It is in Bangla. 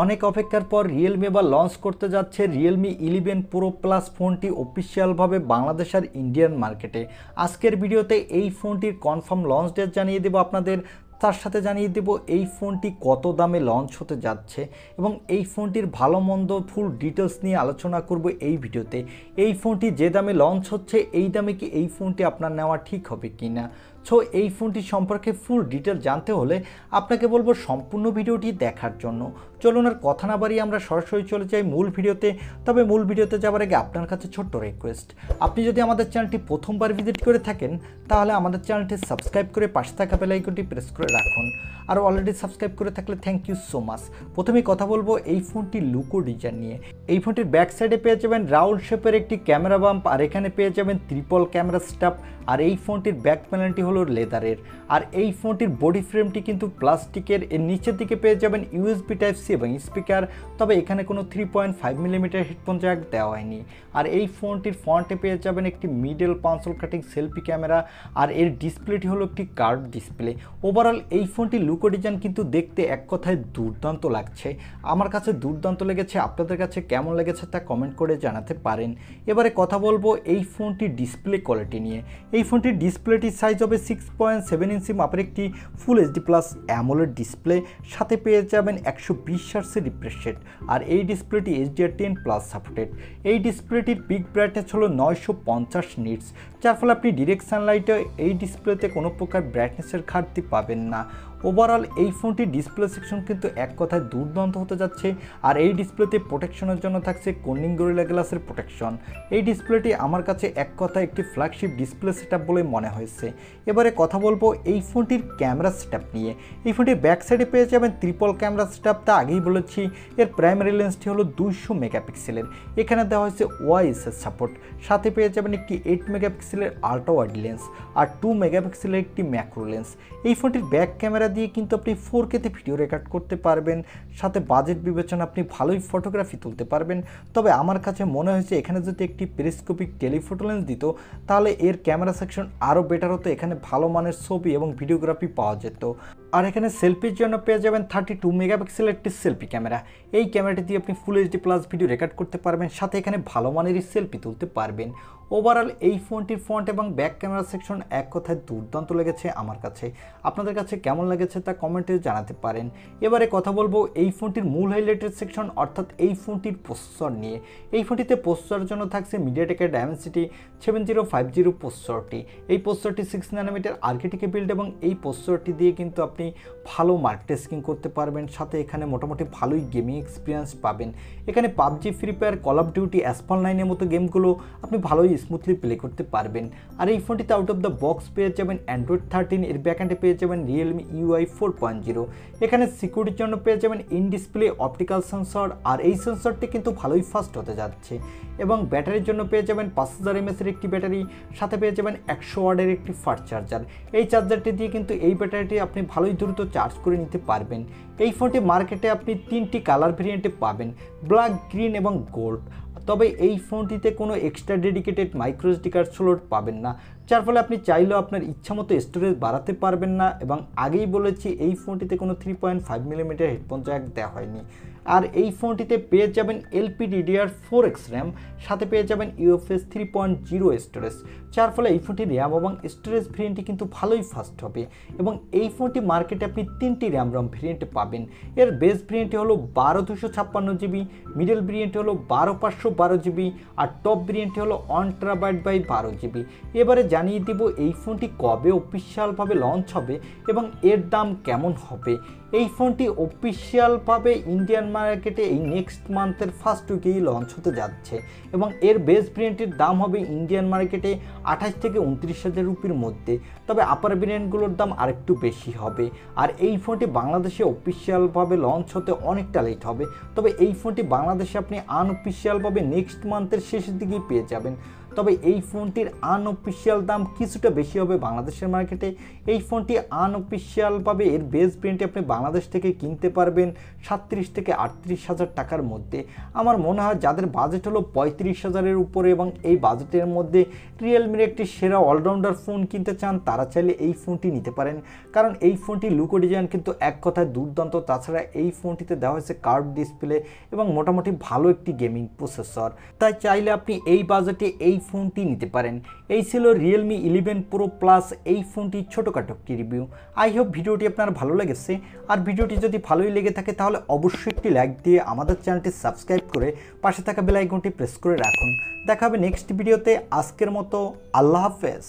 অনেক অপেক্ষার পর রিয়েলমি এবার লঞ্চ করতে যাচ্ছে রিয়েলমি 11 প্রো প্লাস ফোনটি অফিসিয়ালভাবে বাংলাদেশ আর ইন্ডিয়ান মার্কেটে। আজকের ভিডিওতে এই ফোনটির কনফার্ম লঞ্চ ডেট জানিয়ে দেব আপনাদের, তার সাথে জানিয়ে দেব এই ফোনটি কত দামে লঞ্চ হতে যাচ্ছে এবং এই ফোনটির ভালো মন্দ ফুল ডিটেলস নিয়ে আলোচনা করব এই ভিডিওতে। এই ফোনটি যে দামে লঞ্চ হচ্ছে এই দামে কি এই ফোনটি আপনার নেওয়া ঠিক হবে কি না। সো এই ফোনটি সম্পর্কে ফুল ডিটেল জানতে হলে আপনাকে বলবো সম্পূর্ণ ভিডিওটি দেখার জন্য। চলুন আর কথা না বাড়িয়ে আমরা সরাসরি চলে যাই মূল ভিডিওতে। তবে মূল ভিডিওতে যাওয়ার আগে আপনার কাছে ছোট্ট রিকোয়েস্ট, আপনি যদি আমাদের চ্যানেলটি প্রথমবার ভিজিট করে থাকেন তাহলে আমাদের চ্যানেলটি সাবস্ক্রাইব করে পাশে থাকা বেল আইকনটি প্রেস করে রাখুন। আর অলরেডি সাবস্ক্রাইব করে থাকলে থ্যাংক ইউ সো মাচ। প্রথমেই কথা বলবো এই ফোনটির লুক ও ডিজাইন নিয়ে। এই ফোনটির ব্যাক সাইডে পেয়ে যাবেন রাউন্ড শেপের একটি ক্যামেরা বাম্প, আর এখানে পেয়ে যাবেন ট্রিপল ক্যামেরা স্টাফ। আর এই ফোনটির ব্যাক প্যানেলটি হলো লেদারের, আর এই ফোনটির বডি ফ্রেমটি কিন্তু প্লাস্টিকের। এর নিচের দিকে পেয়ে যাবেন ইউএসবি টাইপ সি এবং স্পিকার, তবে এখানে কোনো 3.5 মিলিমিটার হেডফোন জ্যাক দেওয়া হয়নি। আর এই ফোনটির ফ্রন্টে পেয়ে যাবেন একটি মিডল পাঞ্চল কাটিং সেলফি ক্যামেরা, আর এর ডিসপ্লেটি হলো একটি কার্ভ ডিসপ্লে। ওভারঅল এই ফোনটির লুক ও ডিজাইন কিন্তু দেখতে এক কথায় দুর্দান্ত লাগছে। আমার কাছে দুর্দান্ত লেগেছে, আপনাদের কাছে কেমন লেগেছে তা কমেন্ট করে জানাতে পারেন। এবারে কথা বলবো এই ফোনটির ডিসপ্লে কোয়ালিটি নিয়ে। এই ফোনটির ডিসপ্লেটির সাইজ হবে 6.7 ইঞ্চি মাপের একটি full HD plus AMOLED display, সাথে পেয়ে যাবেন 120 হার্টজের রিফ্রেশ রেট। আর এই ডিসপ্লেটি HDR10+ সাপোর্টেড। এই ডিসপ্লেটির পিক ব্রাইটনেস হলো 950 নিটস, যার ফলে আপনি ডিরেক্ট সানলাইটে এই ডিসপ্লেতে কোনো প্রকার ব্রাইটনেসের ঘাটতি পাবেন না। ওভারঅল এই ফোনটির ডিসপ্লে সেকশন কিন্তু এক কথায় দুর্দান্ত হতে যাচ্ছে। আর এই ডিসপ্লেতে প্রোটেকশনের জন্য থাকছে কর্নিং গরিলা গ্লাসের প্রোটেকশন। এই ডিসপ্লেটি আমার কাছে এক কথায় একটি ফ্ল্যাগশিপ ডিসপ্লে সেটআপ বলে মনে হয়েছে। এবারে কথা বলবো এই ফোনটির ক্যামেরা সেটআপ নিয়ে। এই ফোনটির ব্যাক সাইডে পেয়ে যাবেন ট্রিপল ক্যামেরা সেটআপ, তা আগেই বলেছি। এর প্রাইমারি লেন্সটি হলো 200 মেগাপিক্সেলের, এখানে দেওয়া হয়েছে ওআইএসএস সাপোর্ট। সাথে পেয়ে যাবেন একটি 8 মেগাপিক্সেলের আল্ট্রা ওয়াইড লেন্স আর 2 মেগাপিক্সেলের একটি ম্যাক্রো লেন্স। এই ফোনটির ব্যাক ক্যামেরা দিয়ে কিন্তু আপনি 4K তে ভিডিও রেকর্ড করতে পারবেন, সাথে বাজেট বিবেচনা আপনি ভালোই ফটোগ্রাফি তুলতে পারবেন। তবে আমার কাছে মনে হয়েছে এখানে যদি একটি পেরিস্কোপিক টেলিফোটো লেন্স দিত তাহলে এর ক্যামেরা সেকশন আরও বেটার হতো, এখানে ভালো মানের ছবি এবং ভিডিওগ্রাফি পাওয়া যেত। আর এখানে সেলফির জন্য পেয়ে যাবেন 32 মেগাপিক্সেলের একটি সেলফি ক্যামেরা। এই ক্যামেরাটি দিয়ে আপনি full HD plus video record করতে পারবেন, সাথে এখানে ভালো মানেরই সেলফি তুলতে পারবেন। ওভারঅল এই ফোনটির ফ্রন্ট এবং ব্যাক ক্যামেরা সেকশন এক কথায় দুর্দান্ত লেগেছে আমার কাছে। আপনাদের কাছে কেমন লেগেছে তা কমেন্টে জানাতে পারেন। এবারে কথা বলবো এই ফোনটির মূল হাইলাইটের সেকশন, অর্থাৎ এই ফোনটির প্রসেসর নিয়ে। এই ফোনটিতে প্রসেসরের জন্য থাকছে মিডিয়াটেকের ডায়মেনসিটি 7050 প্রসেসরটি। এই প্রসেসরটি 6 ন্যানোমিটার আর্কিটেক্টে বিল্ড এবং এই প্রসেসরটি দিয়ে কিন্তু আপনি ভালো মাল্টিটাস্কিং করতে পারবেন, সাথে এখানে মোটামুটি ভালোই গেমিং এক্সপিরিয়েন্স পাবেন। এখানে PUBG, free fire, call of duty, Asphalt 9-এর মতো গেমগুলো আপনি ভালোই স্মুথলি প্লে করতে পারবেন। আর এই ফোনটিতে আউট অফ দ্য বক্স পেয়ে যাবেন অ্যান্ড্রয়েড 13, এর ব্যাকএন্ডে পেয়ে যাবেন রিয়েলমি UI 4.0। এখানে সিকিউরিটির জন্য পেয়ে যাবেন ইন ডিসপ্লে অপটিক্যাল সেন্সর, আর এই সেন্সরটি কিন্তু ভালোই ফাস্ট হতে যাচ্ছে। এবং ব্যাটারির জন্য পেয়ে যাবেন 5000 mAh এর একটি ব্যাটারি, সাথে পেয়ে যাবেন 100 ওয়াটের একটি ফাস্ট চার্জার। এই চার্জারটি দিয়ে কিন্তু এই ব্যাটারিটি আপনি ভালোই দ্রুত চার্জ করে নিতে পারবেন। এই ফোনটি মার্কেটে আপনি 3টি কালার ভেরিয়েন্টে পাবেন, ব্ল্যাক, গ্রিন এবং গোল্ড। তবে এই ফোনটিতে কোনো extra dedicated micro SD card slot পাবেন না, যার ফলে আপনি চাইলেও আপনার ইচ্ছামতো স্টোরেজ বাড়াতে পারবেন না। এবং আগেই বলেছি এই ফোনটিতে কোনো 3.5 মিলিমিটার হেডফোন জ্যাক দেওয়া হয়নি। আর এই ফোনটিতে পেয়ে যাবেন LPDDR4X র্যাম, সাথে পেয়ে যাবেন UFS 3.0 স্টোরেজ, যার ফলে এই ফোনটি র্যাম এবং স্টোরেজ ভেরিয়েন্টটি কিন্তু ভালোই ফাস্ট হবে। এবং এই ফোনটি মার্কেটে আপনি 3টি র্যাম রম ভেরিয়েন্টে পাবেন। এর বেস ভেরিয়েন্টটি হলো 12256 GB, মিডল ভেরিয়েন্টটি হলো 12512 GB, আর টপ ভেরিয়েন্টটি হলো 1TB/12 GB। এবারে জানিয়ে দিব এই ফোনটি কবে অফিসিয়ালভাবে লঞ্চ হবে এবং এর দাম কেমন হবে। এই ফোনটি অফিসিয়ালভাবে ইন্ডিয়ান মার্কেটে এই নেক্সট মান্থের ফার্স্ট উইকেই লঞ্চ হতে যাচ্ছে এবং এর বেস ভেরিয়েন্টের দাম হবে ইন্ডিয়ান মার্কেটে 28 থেকে 29,000 রুপির মধ্যে। তবে আপার ভেরিয়েন্টগুলোর দাম আরেকটু বেশি হবে। আর এই ফোনটি বাংলাদেশে অফিসিয়ালভাবে লঞ্চ হতে অনেকটা লেট হবে, তবে এই ফোনটি বাংলাদেশে আপনি আনঅফিসিয়ালভাবে নেক্সট মান্থের শেষের দিকেই পেয়ে যাবেন। তবে এই ফোনটির আনঅফিসিয়াল দাম কিছুটা বেশি হবে বাংলাদেশের মার্কেটে। এই ফোনটি আনঅফিসিয়ালভাবে এর বেস ভেরিয়েন্টটি আপনি বাংলাদেশ থেকে কিনতে পারবেন 37 থেকে 38,000 টাকার মধ্যে। আমার মনে হয় যাদের বাজেট হলো 35,000-এর উপরে এবং এই বাজেটের মধ্যে রিয়েলমির একটি সেরা অলরাউন্ডার ফোন কিনতে চান, তারা চাইলে এই ফোনটি নিতে পারেন। কারণ এই ফোনটি লুকো ডিজাইন কিন্তু এক কথায় দুর্দান্ত। তাছাড়া এই ফোনটিতে দেওয়া হয়েছে কার্ভ ডিসপ্লে এবং মোটামুটি ভালো একটি গেমিং প্রসেসর। তাই চাইলে আপনি এই বাজেটে এই ফোনটি নিতে পারেন। এই ছিল রিয়েলমি 11 প্রো প্লাস এই ফোনটির ছোটোখাটো একটি রিভিউ। আই হোপ ভিডিওটি আপনার ভালো লেগেছে। আর ভিডিওটি যদি ভালোই লেগে থাকে তাহলে অবশ্যই একটি লাইক দিয়ে আমাদের চ্যানেলটি সাবস্ক্রাইব করে পাশে থাকা বেল আইকনটি প্রেস করে রাখুন। দেখা হবে নেক্সট ভিডিওতে। আজকের মতো আল্লাহ হাফেজ।